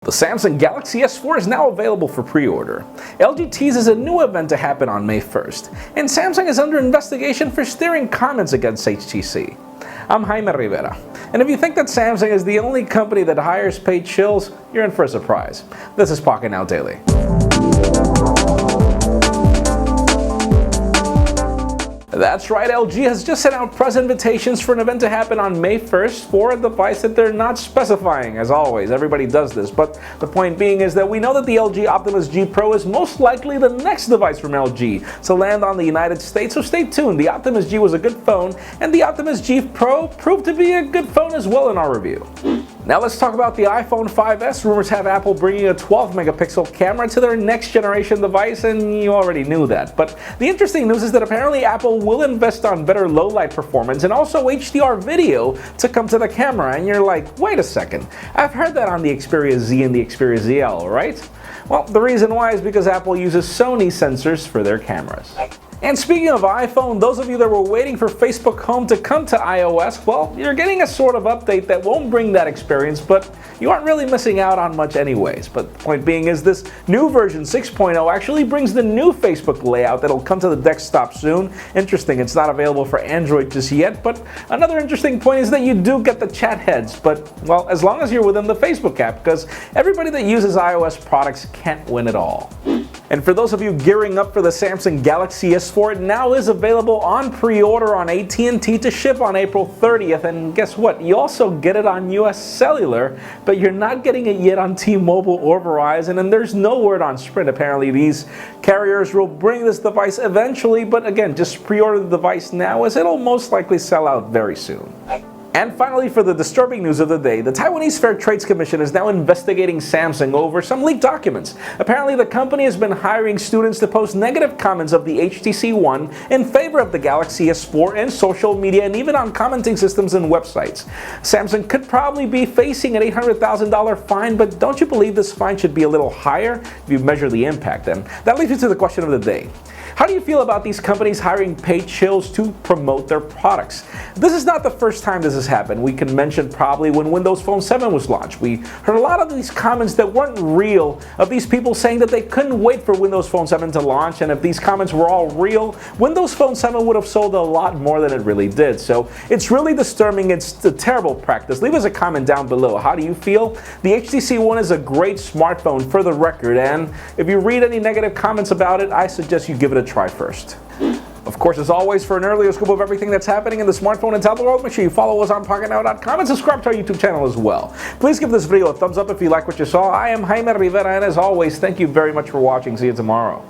The Samsung Galaxy S4 is now available for pre-order. LG teases a new event to happen on May 1st, and Samsung is under investigation for steering comments against HTC. I'm Jaime Rivera, and if you think that Samsung is the only company that hires paid shills, you're in for a surprise. This is Pocketnow Daily. That's right, LG has just sent out press invitations for an event to happen on May 1st for a device that they're not specifying. As always, everybody does this, but the point being is that we know that the LG Optimus G Pro is most likely the next device from LG to land on the United States, so stay tuned. The Optimus G was a good phone, and the Optimus G Pro proved to be a good phone as well in our review. Now let's talk about the iPhone 5S. Rumors have Apple bringing a 12-megapixel camera to their next generation device, and you already knew that. But the interesting news is that apparently Apple will invest on better low-light performance and also HDR video to come to the camera. And you're like, wait a second, I've heard that on the Xperia Z and the Xperia ZL, right? Well, the reason why is because Apple uses Sony sensors for their cameras. And speaking of iPhone, those of you that were waiting for Facebook Home to come to iOS, well, you're getting a sort of update that won't bring that experience, but you aren't really missing out on much anyways. But the point being is this new version 6.0 actually brings the new Facebook layout that'll come to the desktop soon. Interesting, it's not available for Android just yet, but another interesting point is that you do get the chat heads, but, well, as long as you're within the Facebook app, because everybody that uses iOS products can't win it all. And for those of you gearing up for the Samsung Galaxy S4, it now is available on pre-order on AT&T to ship on April 30th. And guess what? You also get it on US Cellular, but you're not getting it yet on T-Mobile or Verizon. And there's no word on Sprint. Apparently, these carriers will bring this device eventually. But again, just pre-order the device now, as it'll most likely sell out very soon. And finally, for the disturbing news of the day, the Taiwanese Fair Trade Commission is now investigating Samsung over some leaked documents. Apparently, the company has been hiring students to post negative comments of the HTC One in favor of the Galaxy S4 in social media and even on commenting systems and websites. Samsung could probably be facing an $800,000 fine, but don't you believe this fine should be a little higher if you measure the impact? And that leads me to the question of the day. How do you feel about these companies hiring paid shills to promote their products? This is not the first time this has happened. We can mention probably when Windows Phone 7 was launched. We heard a lot of these comments that weren't real, of these people saying that they couldn't wait for Windows Phone 7 to launch, and if these comments were all real, Windows Phone 7 would have sold a lot more than it really did. So it's really disturbing. It's a terrible practice. Leave us a comment down below. How do you feel? The HTC One is a great smartphone for the record, and if you read any negative comments about it, I suggest you give it a try first. Of course, as always, for an earlier scoop of everything that's happening in the smartphone and tablet world, make sure you follow us on Pocketnow.com and subscribe to our YouTube channel as well. Please give this video a thumbs up if you like what you saw. I am Jaime Rivera, and as always, thank you very much for watching. See you tomorrow.